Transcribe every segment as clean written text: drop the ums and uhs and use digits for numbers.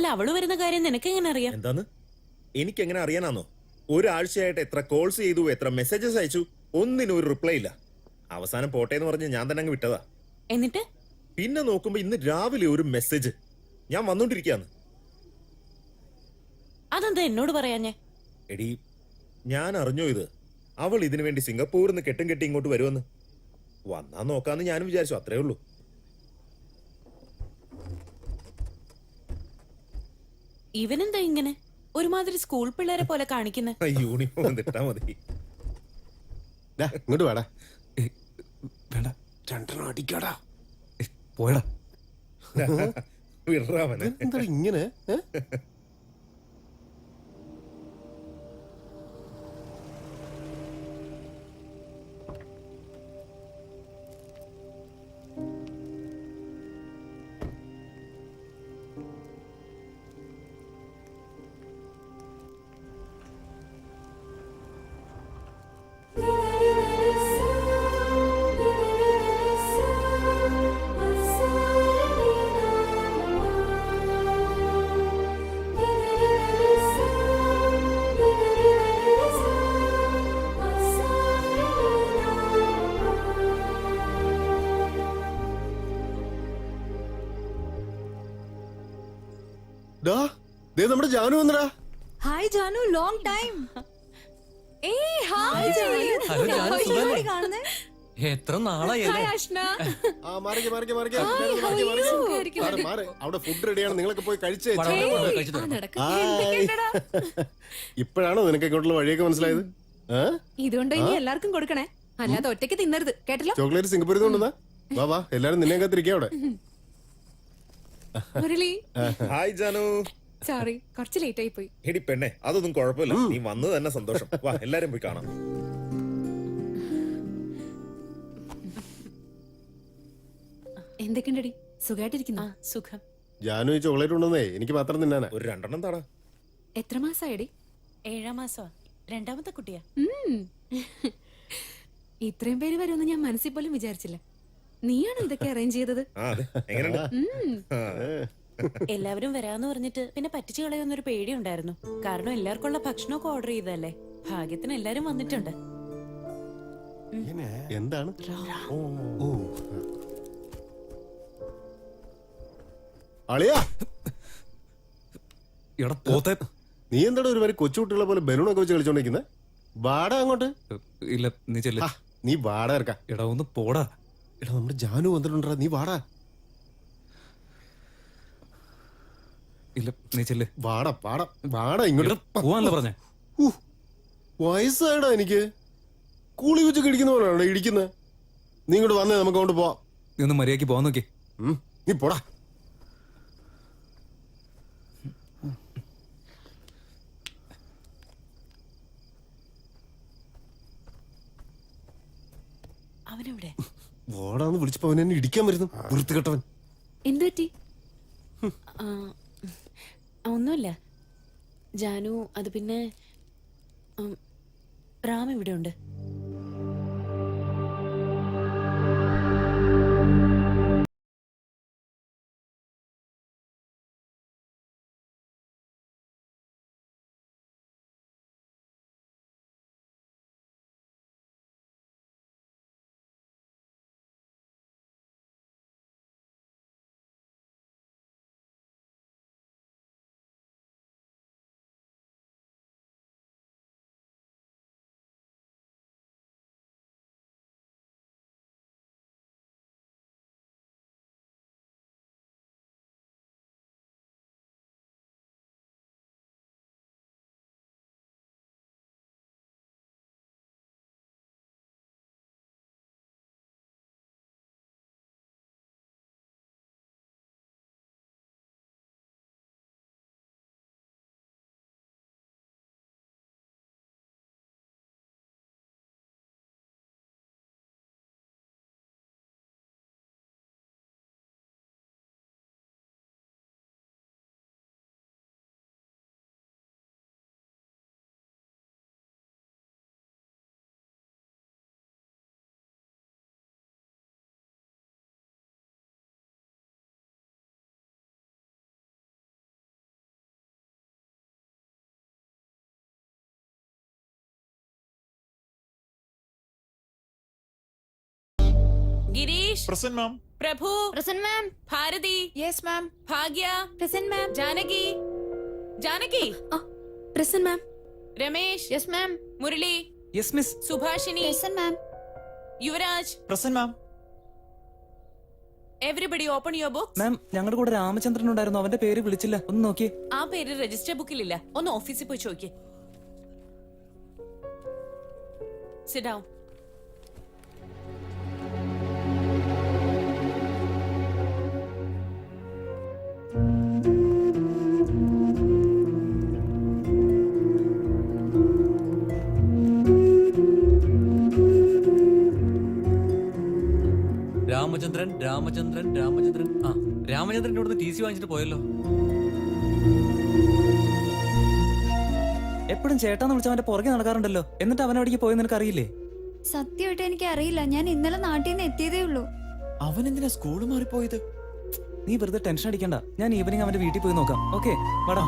അല്ല, അവള് വരുന്ന കാര്യം നിനക്ക് എങ്ങനെ അറിയാം? എന്താന്ന്? എനിക്ക് എങ്ങനെ അറിയാനാന്നോ? ഒരാഴ്ചയായിട്ട് എത്ര കോൾസ് ചെയ്തു, എത്ര മെസ്സേജസ് അയച്ചു, ഒന്നിനും ഒരു റിപ്ലൈ ഇല്ല. അവസാനം പോട്ടെ എന്ന് പറഞ്ഞ് ഞാൻ തന്നെ അങ്ങ് വിട്ടതാ. എന്നിട്ട് പിന്നെ നോക്കുമ്പോ ഇന്ന് രാവിലെ ഒരു മെസ്സേജ്, ഞാൻ വന്നോണ്ടിരിക്കാന്ന്. അതെന്താ എന്നോട് പറയാഞ്ഞേ? എടി, ഞാൻ അറിഞ്ഞോ ഇത്? അവൾ ഇതിനു വേണ്ടി സിംഗപ്പൂരിൽ നിന്ന് കെട്ടും കെട്ടി ഇങ്ങോട്ട് വരുമെന്ന്. വന്നാ നോക്കാന്ന് ഞാനും വിചാരിച്ചു, അത്രേ ഉള്ളൂ. ഇവനെന്താ ഇങ്ങനെ ഒരുമാതിരി സ്കൂൾ പിള്ളേരെ പോലെ കാണിക്കുന്നത്? യൂണിഫോം ഇട്ടാ മതി. ഇങ്ങോട്ട് വേടാ. വേണ്ട, രണ്ടെണ്ണം അടിക്കാടാ. പോയടാ. വിടറാവനെ. എന്താ ഇങ്ങനെ? നമ്മുടെ ജാനു വന്നടാ. Hi Janu, long time. എത്ര നാളായി. അവിടെ ഫുഡ് റെഡിയാണ്, നിങ്ങളൊക്കെ പോയി കഴിച്ചേ. ഇപ്പോഴാണോ നിനക്ക് ഇങ്ങോട്ടുള്ള വഴിയൊക്കെ മനസ്സിലായത്? ഇതുകൊണ്ട് ഇനി എല്ലാവർക്കും കൊടുക്കണേ, അല്ലാതെ ഒറ്റയ്ക്ക് തിന്നരുത്, കേട്ടല്ലോ. ചോക്ലേറ്റ് സിംഗപ്പൂരിൽ നിന്നുണ്ടാ. വാ വാ, എല്ലാരും നിന്നെ കാത്തിരിക്കാ അവിടെ. മുരളി, ഹായ് ജാനു. സോറി, കുറച്ച് ലേറ്റ് ആയി പോയി. എടി പെണ്ണെ, അതൊന്നും കുഴപ്പമില്ല. നീ വന്നത് തന്നെ സന്തോഷം. വാ, എല്ലാരും പോയി കാണാം. എന്തൊക്കെയുണ്ടടി, സുഖമായിട്ടിരിക്കുന്നു? സുഖം. ജാനു ഈ ചോക്ലേറ്റ് ഉണ്ടെന്നേ എനിക്ക് മാത്രം തിന്നാനാ. ഒരു രണ്ടെണ്ണം താടാ. എത്ര മാസമായടി? 7ാം മാസമാ, രണ്ടാമത്തെ കുട്ടിയാ. ഇത്രയും പേര് വരുമെന്ന് ഞാൻ മനസ്സിൽ പോലും വിചാരിച്ചില്ല. നീയാണോ ഇതൊക്കെ അറേഞ്ച് ചെയ്തത്? എല്ലാവരും വരാന്ന് പറഞ്ഞിട്ട് പിന്നെ പറ്റിച്ചു കളയുന്നൊരു പേടി ഉണ്ടായിരുന്നു. കാരണം എല്ലാവർക്കുള്ള ഭക്ഷണമൊക്കെ ഓർഡർ ചെയ്തല്ലേ. ഭാഗ്യത്തിന് എല്ലാരും വന്നിട്ടുണ്ട്. എന്താണ്? അളിയാ, നീ എന്താണ് ഒരു വരെ കൊച്ചുകുട്ടികളെ പോലെ ബലൂണൊക്കെ വെച്ച് കളിച്ചോണ്ടിരിക്കുന്നത്? വാടാ അങ്ങോട്ട്. ഇല്ല, നീ ചെല്ല്. നീ വാടാ ഇറക്കാം. എടാ ഒന്ന് പോടാ. എടാ, നമ്മുടെ ജാനു വന്നിട്ടുണ്ടാ, നീ വാടാ. ഇല്ല, നീ ചെല്ല്. വാടാ വാടാ വാടാ ഇങ്ങോട്ട് പോവാനല്ലേ പറഞ്ഞേ? വയസ്സായടാ എനിക്ക്. കൂളി വെച്ച് കിടിക്കുന്ന പോലെയാണോ ഇടിക്കുന്നത്? നീ ഇങ്ങോട്ട് വന്നേ, നമുക്ക് അങ്ങോട്ട് പോവാം. നീ ഒന്ന് മര്യാദക്ക് പോവാൻ നോക്കി. നീ പോടാ. അവനെവിടെ? വാടാന്ന് വിളിച്ചപ്പോ അവൻ എന്നെ ഇടിക്കാൻ വരുന്നു, വൃത്തികെട്ടവൻ. എന്ത് പറ്റി? ഒന്നുമില്ല ജാനു. അത് പിന്നെ റാം ഇവിടെ ഉണ്ട്. Girish, present ma'am. Prabhu, present ma'am. Bharathi, yes ma'am. Bhagya, present ma'am. Janaki, Janaki, present ma'am. Ramesh, yes ma'am. Murali, yes miss. Subhashini, present ma'am. Yuvaraj. Present ma'am. Everybody open your book. Ma'am ഞങ്ങളുടെ കൂടെ രാമചന്ദ്രൻ ഉണ്ടായിരുന്നു, അവന്റെ പേര് വിളിച്ചില്ല, ഒന്ന് നോക്കിയേ. ആ പേര് രജിസ്റ്റർ ബുക്കിലില്ല, ഒന്ന് ഓഫീസിൽ പോയി ചോദിക്കേ. Sit down. രാമചന്ദ്രൻ രാമചന്ദ്രൻ രാമചന്ദ്രൻ ആ രാമചന്ദ്രൻ ഇവിടുന്ന് ടി സി വാങ്ങിച്ചിട്ട് പോയല്ലോ. എപ്പോഴും ചേട്ടാന്ന് വിളിച്ച അവന്റെ പുറകെ നടക്കാറുണ്ടല്ലോ, എന്നിട്ട് അവൻ എവിടേക്ക് പോയെന്ന് നിനക്ക് അറിയില്ലേ? സത്യമായിട്ട് എനിക്ക് അറിയില്ല. ഞാൻ ഇന്നലെ നാട്ടിൽ നിന്ന് എത്തിയതേ ഉള്ളൂ. അവൻ എന്തിനാ സ്കൂൾ മാറിപ്പോയത്? നീ വെറുതെ ടെൻഷൻ അടിക്കണ്ട, ഞാൻ ഈവനിങ് അവന്റെ വീട്ടിൽ പോയി നോക്കാം. ഓക്കെ വാടാ.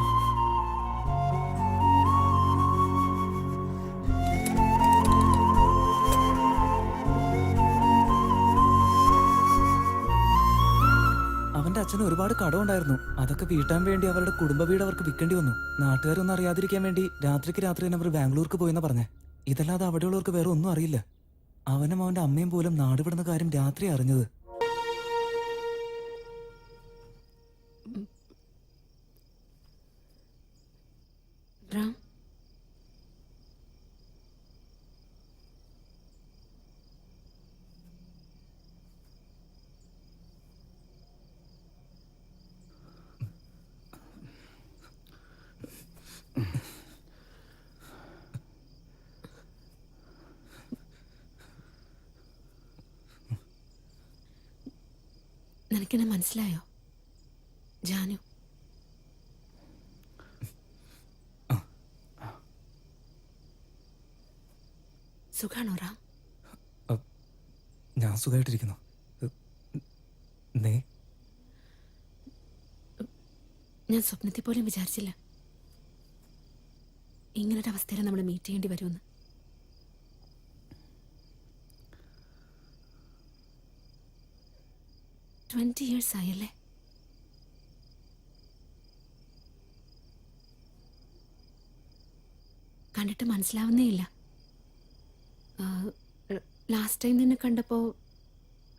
അവന്റെ അച്ഛന് ഒരുപാട് കടമുണ്ടായിരുന്നു, അതൊക്കെ വീട്ടാൻ വേണ്ടി അവരുടെ കുടുംബ വീട് അവർക്ക് വിൽക്കേണ്ടി വന്നു. നാട്ടുകാരൊന്നും അറിയാതിരിക്കാൻ വേണ്ടി രാത്രിക്ക് രാത്രി തന്നെ അവർ ബാംഗ്ലൂർക്ക് പോയെന്ന് പറഞ്ഞേ. ഇതല്ലാതെ അവിടെയുള്ളവർക്ക് വേറെ ഒന്നും അറിയില്ല. അവനും അവന്റെ അമ്മയും പോലും നാടുവിടുന്ന കാര്യം രാത്രി അറിഞ്ഞത്. റാം, നിനക്കെന്നെ മനസ്സിലായോ? ജാനു, സുഖാണോ റാം? ഞാൻ സുഖമായിട്ടിരിക്കുന്നു. നീ? ഞാൻ സ്വപ്നത്തിൽ പോലും വിചാരിച്ചില്ല ഇങ്ങനൊരു അവസ്ഥയിൽ നമ്മൾ മീറ്റ് ചെയ്യേണ്ടി വരുമെന്ന്. ട്വന്റി ഇയേഴ്സ് ആയല്ലേ? കണ്ടിട്ട് മനസ്സിലാവുന്നേ ഇല്ല. ലാസ്റ്റ് ടൈം നിന്നെ കണ്ടപ്പോ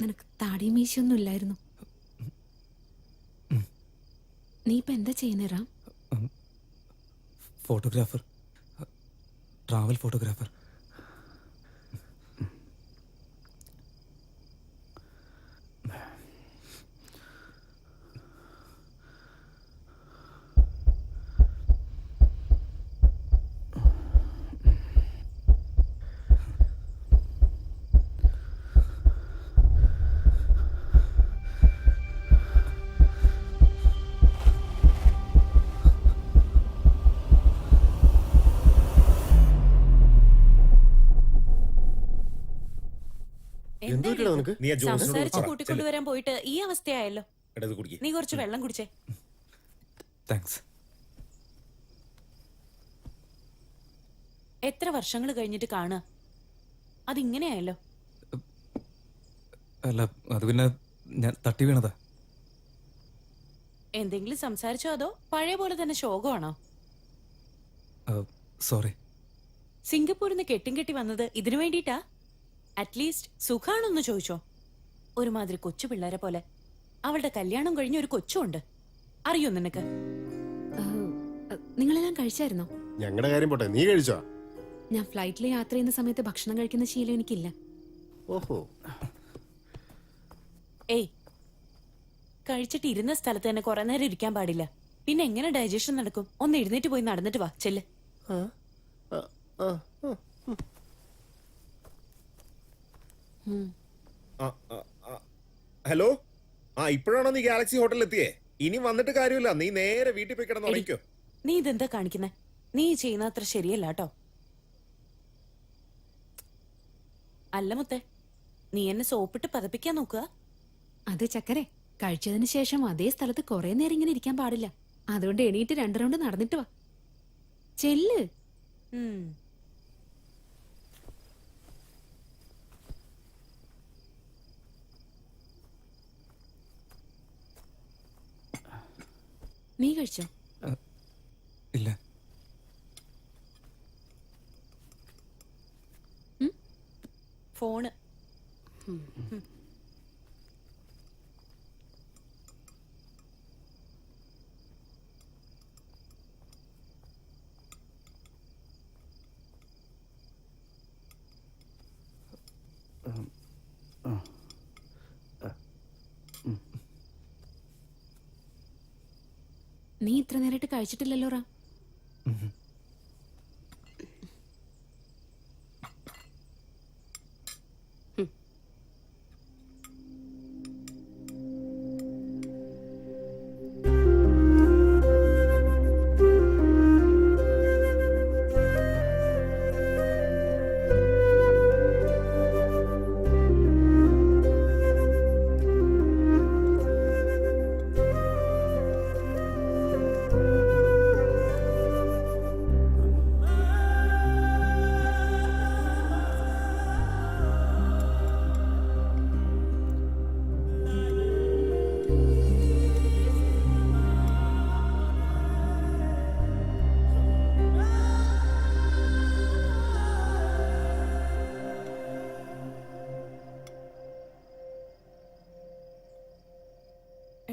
നിനക്ക് താടിയും മീശയൊന്നും ഇല്ലായിരുന്നു. നീ ഇപ്പൊ എന്താ ചെയ്യുന്നേ റാം? Photographer, travel photographer. എന്ത് പറ്റിയടാ നിനക്ക്? നീ ആ ജോസിനോട് സംസാരിച്ച് പറ. കൂട്ടിക്കൊണ്ടുവരാൻ പോയിട്ട് ഈ അവസ്ഥയായല്ലോ. എടാ, ഇത് കുടിക്ക്. നീ കുറച്ച് വെള്ളം കുടിച്ചേ. താങ്ക്സ്. എത്ര വർഷങ്ങൾ കഴിഞ്ഞിട്ട് കാണുക, അതിങ്ങനെയായല്ലോ. അല്ല, അത് പിന്നെ ഞാൻ തട്ടി വീണതാ. എന്തെങ്കിലും സംസാരിച്ചോ അതോ പഴയ പോലെ തന്നെ ശോകമാണോ? സോറി. സിംഗപ്പൂരിൽ നിന്ന് കെട്ടും കെട്ടി വന്നത് ഇതിനു വേണ്ടിയിട്ടാ? അറ്റ്ലീസ്റ്റ് സുഖാണോന്ന് ചോദിച്ചോ. ഒരുമാതിരി കൊച്ചു പിള്ളേരെ പോലെ. അവളുടെ കല്യാണം കഴിഞ്ഞ ഒരു കൊച്ചുണ്ട്, അറിയോ നിനക്ക്? നിങ്ങളെല്ലാം കഴിച്ചായിരുന്നോ? ഞങ്ങളുടെ കാര്യം പോട്ടെ, നീ കഴിച്ചോ? ഞാൻ ഫ്ലൈറ്റിൽ യാത്ര ചെയ്യുന്ന സമയത്ത് ഭക്ഷണം കഴിക്കുന്ന ശീലം എനിക്കില്ല. ഓഹോ. ഏയ്, കഴിച്ചിട്ട് ഇരുന്ന സ്ഥലത്ത് തന്നെ കുറെ നേരം ഇരിക്കാൻ പാടില്ല. പിന്നെ എങ്ങനെ ഡൈജഷൻ നടക്കും? ഒന്ന് എഴുന്നേറ്റ് പോയി നടന്നിട്ട് വാ, ചെല്ല്. ആ, ആ, ആ, ആ. ഹലോ, ഇപ്പോഴാണോ നീ ഗാലക്സി ഹോട്ടലിൽ എത്തിയേ? ഇനി വന്നിട്ട് കാര്യമില്ല, നീ നേരെ വീട്ടിൽ പോയി കിടന്ന് ഉറങ്ങിക്കോ. നീ ഇതെന്താ കാണിക്കുന്നെ? നീ ചെയ്യുന്ന അത്ര ശരിയല്ല കേട്ടോ. അല്ല മുത്തേ, നീ എന്നെ സോപ്പിട്ട് പതപ്പിക്കാൻ നോക്കുക. അത് ചക്കരെ, കഴിച്ചതിന് ശേഷം അതേ സ്ഥലത്ത് കുറെ നേരം ഇങ്ങനെ ഇരിക്കാൻ പാടില്ല. അതുകൊണ്ട് എണീറ്റ് 2 റൗണ്ട് നടന്നിട്ട് വാ, ചെല്ല്. നീ കഴിച്ചോ? ഇല്ല. ഫോണ്. നീ ഇത്ര നേരമായിട്ട് കഴിച്ചിട്ടില്ലല്ലോ റാം.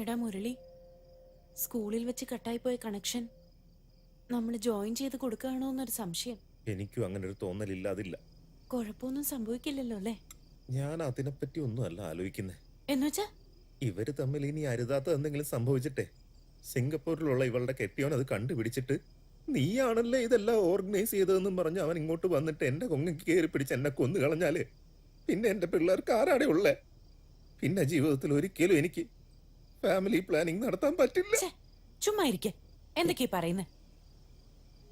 എടാ മുരളി, സ്കൂളിൽ വെച്ച് കട്ടായിപ്പോയ കണക്ഷൻ നമ്മൾ ജോയിൻ ചെയ്ത് കൊടുക്കുകയാണോ എന്നൊരു സംശയം. എനിക്കും അങ്ങനെ ഒരു തോന്നലില്ലാതില്ല. കുഴപ്പമൊന്നും സംഭവിക്കില്ലല്ലോ അല്ലേ? ഞാൻ അതിനെപ്പറ്റി ഒന്നും അല്ല ആലോചിക്കുന്നേ. എന്നുവെച്ചാ ഇവര് തമ്മിൽ ഇനി അരുതാത്ത എന്തെങ്കിലും സംഭവിച്ചിട്ടെ സിംഗപ്പൂരിലുള്ള ഇവളുടെ കെട്ടിയോൻ അത് കണ്ടുപിടിച്ചിട്ട് നീയാണല്ലേ ഇതെല്ലാം ഓർഗനൈസ് ചെയ്തതെന്നും പറഞ്ഞ് അവൻ ഇങ്ങോട്ട് വന്നിട്ട് എന്റെ കൊങ്ങയ്ക്ക് കയറി പിടിച്ച് എന്നെ കൊന്നു കളഞ്ഞാലേ പിന്നെ എന്റെ പിള്ളേർക്ക് ആരാടെ ഉള്ളേ? പിന്നെ ജീവിതത്തിൽ ഒരിക്കലും എനിക്ക് ഫാമിലി പ്ലാനിങ് നടത്താൻ പറ്റില്ല. ചുമ്മാ ഇരിക്കെ. എന്തൊക്കെയാ പറയുന്നേ?